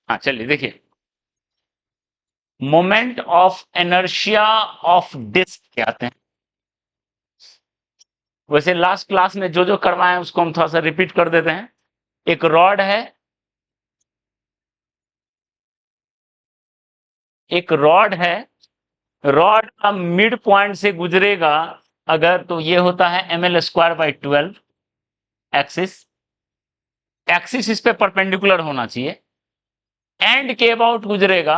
हाँ चलिए देखिए, moment of inertia of disc कहते हैं। वैसे लास्ट क्लास में जो जो करवाए हैं उसको हम थोड़ा सा रिपीट कर देते हैं। एक रॉड है, एक रॉड है, रॉड का मिड पॉइंट से गुजरेगा अगर, तो ये होता है ml² / 12 एक्सिस। एक्सिस इस पे परपेंडिकुलर होना चाहिए। एंड के अबाउट गुजरेगा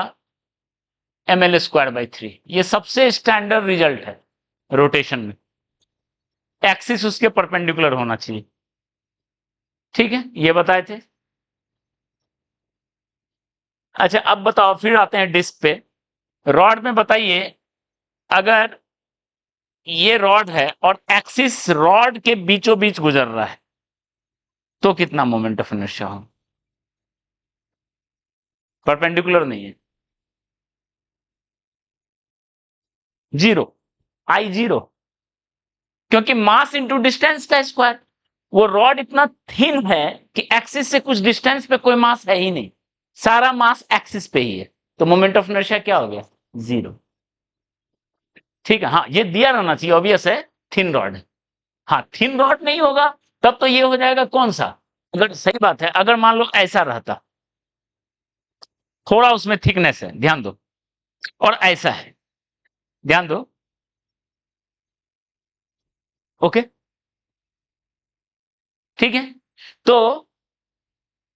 ml² / 3। ये सबसे स्टैंडर्ड रिजल्ट है रोटेशन में, एक्सिस उसके परपेंडिकुलर होना चाहिए। ठीक है, ये बताए थे। अच्छा अब बताओ, फिर आते हैं डिस्क पे। रॉड में बताइए, अगर ये रॉड है और एक्सिस रॉड के बीचों बीच गुजर रहा है तो कितना मोमेंट ऑफ इनर्शिया हो? परपेंडिकुलर नहीं है, जीरो, I0, क्योंकि मास इंटू डिस्टेंस का स्क्वायर। वो रॉड इतना थिन है कि एक्सिस से कुछ डिस्टेंस पे कोई मास है ही नहीं, सारा मास एक्सिस पे ही है, तो मोमेंट ऑफ इनर्शिया क्या हो गया? जीरो। ठीक है, हाँ ये दिया रहना चाहिए, ऑब्वियस है, थिन रॉड है। हाँ थिन रॉड नहीं होगा तब तो ये हो जाएगा कौन सा, अगर सही बात है, अगर मान लो ऐसा रहता, थोड़ा उसमें थिकनेस है, ध्यान दो, और ऐसा है, ध्यान दो। ओके, ठीक है, तो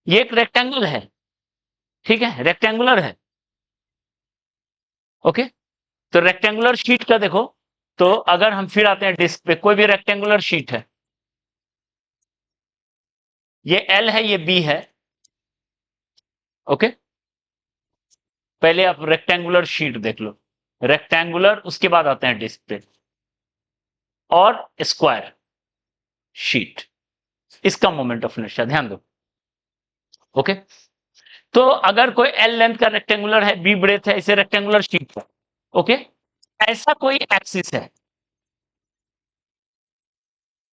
ये एक रेक्टेंगल है, ठीक है, रेक्टेंगुलर है। ओके, तो रेक्टेंगुलर शीट का देखो, तो अगर हम फिर आते हैं डिस्क पे, कोई भी रेक्टेंगुलर शीट है, ये एल है, ये बी है। ओके, पहले आप रेक्टेंगुलर शीट देख लो, रेक्टेंगुलर, उसके बाद आते हैं डिस्क पे, और स्क्वायर शीट, इसका मोमेंट ऑफ इनर्शिया ध्यान दो। ओके, तो अगर कोई एल लेंथ का रेक्टेंगुलर है, बी ब्रेथ है, इसे रेक्टेंगुलर शीट है। ओके, ऐसा कोई एक्सिस है,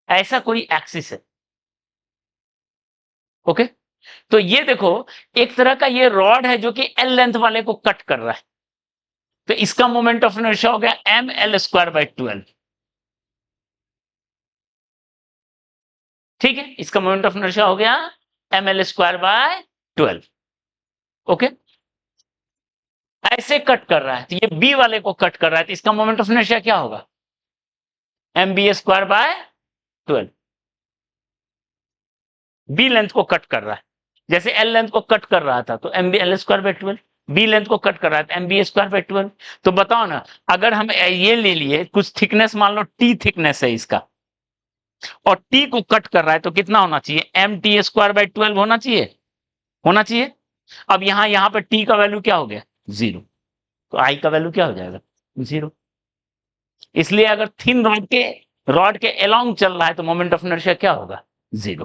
ऐसा कोई एक्सिस है। ओके, तो ये देखो, एक तरह का ये रॉड है जो कि एल लेंथ वाले को कट कर रहा है, तो इसका मोमेंट ऑफ इनर्शिया हो गया ml² / 12। ठीक है, इसका मोमेंट ऑफ इनर्शिया हो गया ml² / 12। ओके, ऐसे कट कर रहा है, तो ये बी वाले को कट कर रहा है, तो इसका मोमेंट ऑफ इनर्शिया क्या होगा? mb² / 12। बी लेंथ को कट कर रहा है, जैसे एल लेंथ को कट कर रहा था तो ml²/12, बी लेंथ को कट कर रहा है तो mb²/12। तो बताओ ना, अगर हम ये ले लिए कुछ थिकनेस, मान लो टी थिकनेस है इसका, और टी को कट कर रहा है, तो कितना होना चाहिए? mt² / 12 होना चाहिए, होना चाहिए। अब यहां पर टी का वैल्यू क्या हो गया? जीरो, तो आई का वैल्यू क्या हो जाएगा? जीरो। इसलिए अगर थिन रॉड के अलोंग चल रहा है तो मोमेंट ऑफ इनर्शिया क्या होगा? जीरो।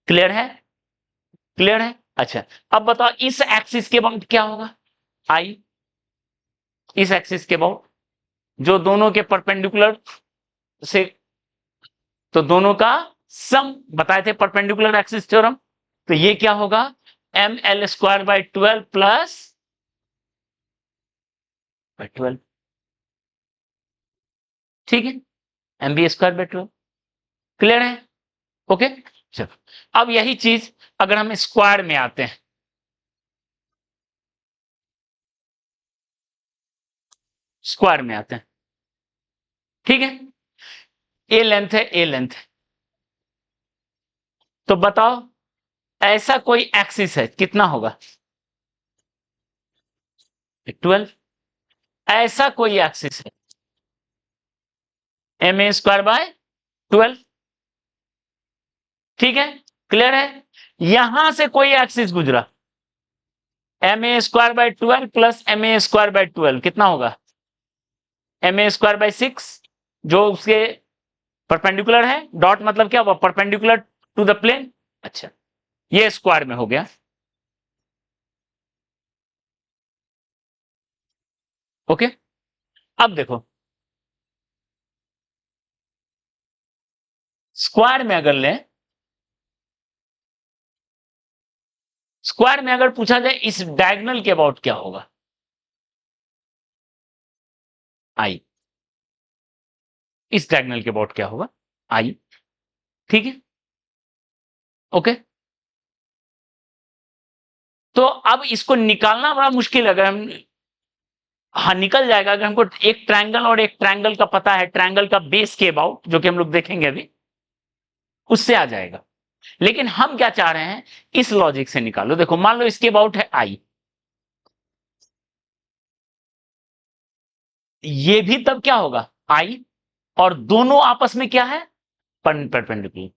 क्लियर है? क्लियर है? अच्छा, अब बताओ इस एक्सिस के बाद क्या होगा? आई, इस एक्सिस के बाद, जो दोनों के परपेंडिकुलर से, तो दोनों का सम बताए थे, परपेंडिकुलर एक्सिस थ्योरम, तो ये क्या होगा? ml² / 12 plus 12। ठीक है, mb²/12। क्लियर है? ओके, चलो अब यही चीज अगर हम स्क्वायर में आते हैं, स्क्वायर में आते हैं, ठीक है, ए लेंथ है, ए लेंथ है, तो बताओ ऐसा कोई एक्सिस है, कितना होगा? 12। ऐसा कोई एक्सिस है, ma²/12। ठीक है, क्लियर है? यहां से कोई एक्सिस गुजरा, ma² / 12 प्लस ma²/12 कितना होगा? ma²/6, जो उसके परपेंडिकुलर है, डॉट मतलब क्या हुआ? Perpendicular to the plane. अच्छा, ये स्क्वायर में हो गया। ओके, अब देखो, स्क्वायर में अगर लें, स्क्वायर में अगर पूछा जाए इस डायगोनल के अबाउट क्या होगा, आई, इस डायगोनल के अबाउट क्या होगा, आई। ठीक है, ओके। तो अब इसको निकालना बड़ा मुश्किल है, अगर हम, हाँ निकल जाएगा अगर हमको एक ट्रायंगल और एक ट्रायंगल का पता है, ट्रायंगल का बेस के अबाउट, जो कि हम लोग देखेंगे अभी, उससे आ जाएगा। लेकिन हम क्या चाह रहे हैं, इस लॉजिक से निकालो। देखो मान लो इसके अबाउट है आई, ये भी तब क्या होगा, आई, और दोनों आपस में क्या है, परपेंडिकुलर।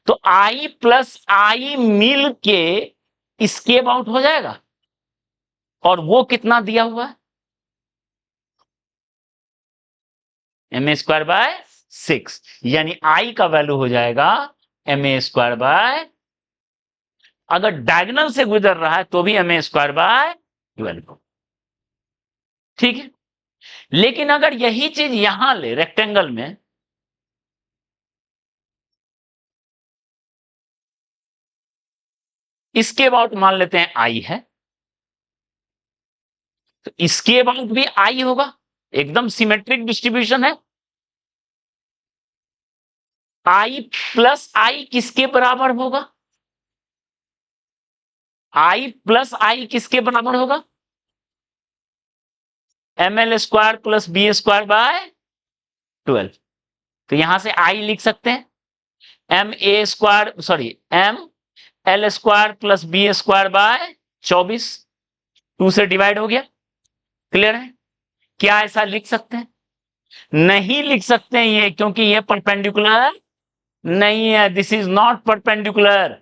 तो आई प्लस आई मिल के इसके अबाउट हो जाएगा, और वो कितना दिया हुआ है, एम ए स्क्वायर बाय 6, यानी आई का वैल्यू हो जाएगा एम ए स्क्वायर बाय, अगर डायगोनल से गुजर रहा है तो भी एम ए स्क्वायर बाय 12। ठीक है, लेकिन अगर यही चीज यहां ले रेक्टेंगल में, इसके अबाउट मान लेते हैं आई है, तो इसके अबाउट भी आई होगा, एकदम सिमेट्रिक डिस्ट्रीब्यूशन है। आई प्लस आई किसके बराबर होगा, आई प्लस आई किसके बराबर होगा, M L square plus B square by 12। तो यहां से आई लिख सकते हैं M A square, sorry M L square plus B square by 24, 2 से डिवाइड हो गया। क्लियर है, क्या ऐसा लिख सकते हैं, नहीं लिख सकते हैं ये, क्योंकि ये परपेंडिकुलर नहीं है, दिस इज नॉट परपेंडिकुलर।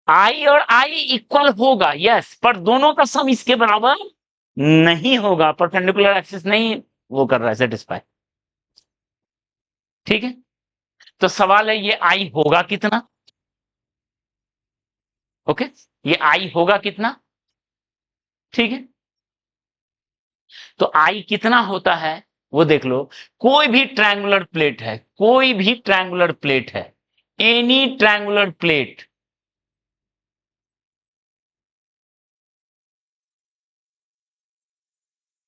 आई और आई इक्वल होगा यस, पर दोनों का सम इसके बराबर नहीं होगा, परपेंडिकुलर एक्सिस नहीं वो कर रहा है सेटिस्फाई। ठीक है, तो सवाल है ये आई होगा कितना, ओके, ये आई होगा कितना। ठीक है, तो आई कितना होता है वो देख लो। कोई भी ट्रायंगुलर प्लेट है, कोई भी ट्रायंगुलर प्लेट है, any triangular plate,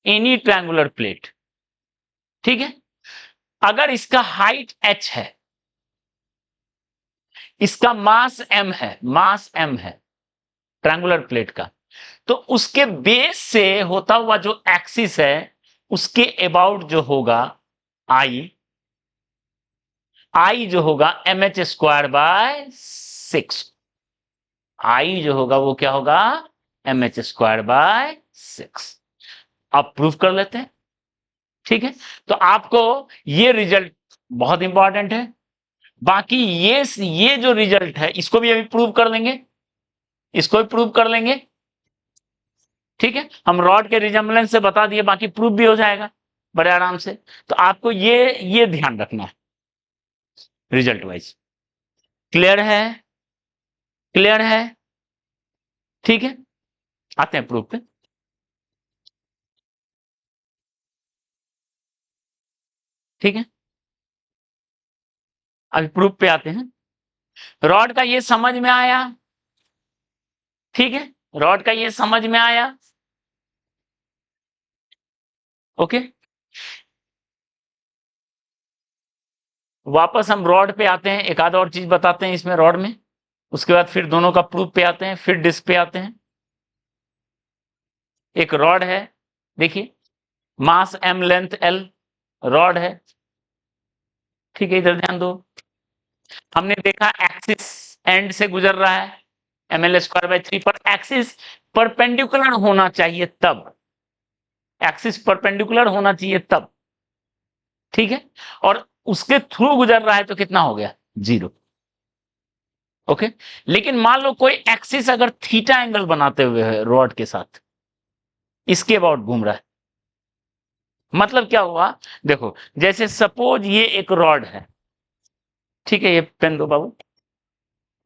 any triangular plate, ठीक है, अगर इसका हाइट h है, इसका मास m है, मास m है ट्रायंगुलर प्लेट का, तो उसके बेस से होता हुआ जो एक्सिस है उसके अबाउट जो होगा आई, आई जो होगा एम एच स्क्वायर बाय 6, आई जो होगा वो क्या होगा, एम एच स्क्वायर बाय 6। आप प्रूफ कर लेते हैं। ठीक है, तो आपको ये रिजल्ट बहुत इंपॉर्टेंट है। बाकी ये जो रिजल्ट है इसको भी अभी प्रूव कर लेंगे, इसको भी प्रूव कर लेंगे। ठीक है, हम रॉड के रिजेम्बलेंस से बता दिए, बाकी प्रूफ भी हो जाएगा बड़े आराम से। तो आपको ये ध्यान रखना है रिजल्ट वाइज। क्लियर है, क्लियर है, ठीक है, आते हैं प्रूफ पे। ठीक है, अभी प्रूफ पे आते हैं। रॉड का ये समझ में आया, ठीक है, रॉड का ये समझ में आया, ओके। वापस हम रॉड पे आते हैं, एक आध और चीज बताते हैं इसमें रॉड में, उसके बाद फिर दोनों का प्रूफ पे आते हैं, फिर डिस्क पे आते हैं। एक रॉड है, देखिए, मास m लेंथ l, रॉड है, ठीक है, इधर ध्यान दो। हमने देखा एक्सिस एंड से गुजर रहा है, एम एल स्क्वायर बाय 3, पर एक्सिस परपेंडिकुलर होना चाहिए तब, एक्सिस परपेंडिकुलर होना चाहिए तब, ठीक है, और उसके थ्रू गुजर रहा है तो कितना हो गया, 0, ओके। लेकिन मान लो कोई एक्सिस अगर थीटा एंगल बनाते हुए है रॉड के साथ, इसके अबाउट घूम रहा है, मतलब क्या हुआ, देखो जैसे सपोज ये एक रॉड है, ठीक है, ये पेन दो बाबू,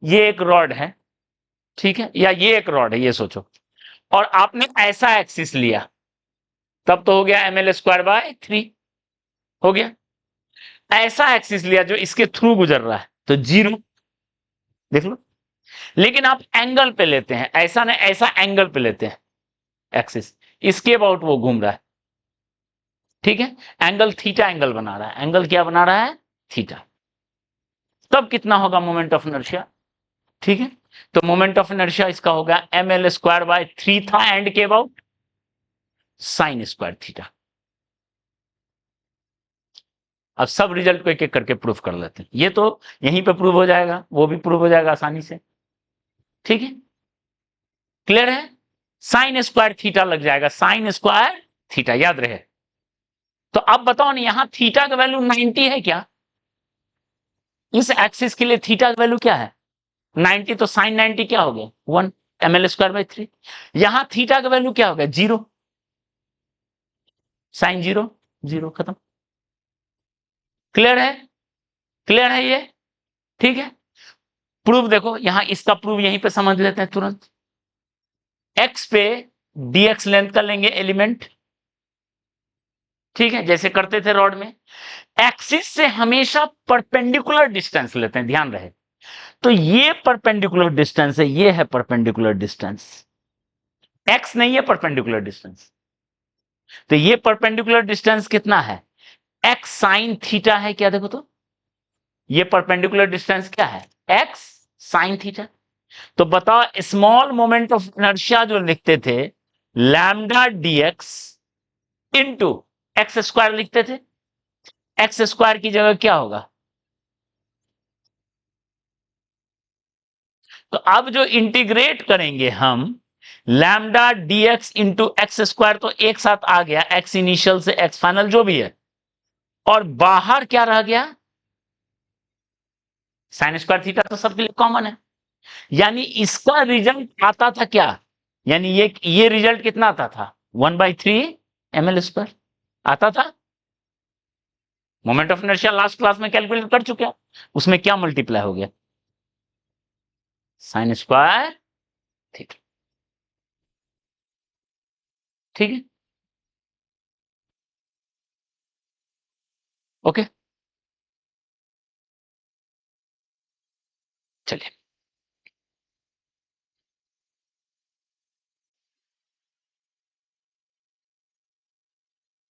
ये एक रॉड है, ठीक है, या ये एक रॉड है, ये सोचो, और आपने ऐसा एक्सिस लिया, तब तो हो गया एम एल स्क्वायर बाय 3, हो गया। ऐसा एक्सिस लिया जो इसके थ्रू गुजर रहा है, तो 0, देख लो, लेकिन आप एंगल पे लेते हैं, ऐसा नहीं, ऐसा एंगल पे लेते हैं एक्सिस, इसके अबाउट वो घूम रहा है, ठीक है, एंगल थीटा एंगल बना रहा है, एंगल क्या बना रहा है, थीटा। तब कितना होगा मोमेंट ऑफ इनर्शिया, ठीक है, तो मोमेंट ऑफ इनर्शिया इसका होगा ml² था एंड के अबाउट साइन स्क्वायर थीटा। अब सब रिजल्ट को एक एक करके प्रूफ कर लेते हैं, ये तो यहीं पे प्रूव हो जाएगा, वो भी प्रूव हो जाएगा आसानी से, ठीक है, क्लियर है, साइन स्क्वायर थीटा लग जाएगा, साइन स्क्वायर थीटा याद रहे। तो अब बताओ ना, यहां थीटा का वैल्यू 90 है क्या, इस एक्सिस के लिए थीटा का वैल्यू क्या है 90, तो साइन 90 क्या हो गया 1 ml²/3। यहां थीटा का वैल्यू क्या हो गया 0, साइन 0 0 खत्म, क्लियर है, क्लियर है ये, ठीक है। प्रूफ देखो यहां, इसका प्रूफ यहीं पे समझ लेते हैं तुरंत। एक्स पे dx लेंथ का लेंगे एलिमेंट, ठीक है, जैसे करते थे रॉड में, एक्सिस से हमेशा परपेंडिकुलर डिस्टेंस लेते हैं, ध्यान रहे। तो ये परपेंडिकुलर डिस्टेंस है, ये है परपेंडिकुलर डिस्टेंस, एक्स नहीं है परपेंडिकुलर डिस्टेंस। तो ये परपेंडिकुलर डिस्टेंस कितना है, एक्स साइन थीटा है क्या, देखो तो ये परपेंडिकुलर डिस्टेंस क्या है, एक्स साइन थीटा। तो बताओ स्मॉल मोमेंट ऑफ इनर्शिया जो लिखते थे lambda dx into x square लिखते थे, एक्स स्क्वायर की जगह क्या होगा, तो अब जो इंटीग्रेट करेंगे हम lambda dx into x square, तो एक साथ आ गया एक्स इनिशियल से एक्स फाइनल जो भी है, और बाहर क्या रह गया साइन स्क्वायर थीटा, तो सबके लिए कॉमन है। यानी इसका रिजल्ट आता था क्या, यानी ये रिजल्ट कितना आता था 1/3 ml² आता था। Moment of inertia last class में कैलकुलेट कर चुके हैं, उसमें क्या मल्टीप्लाई हो गया साइन स्क्वायर थीटा, ठीक है, ओके, चलिए।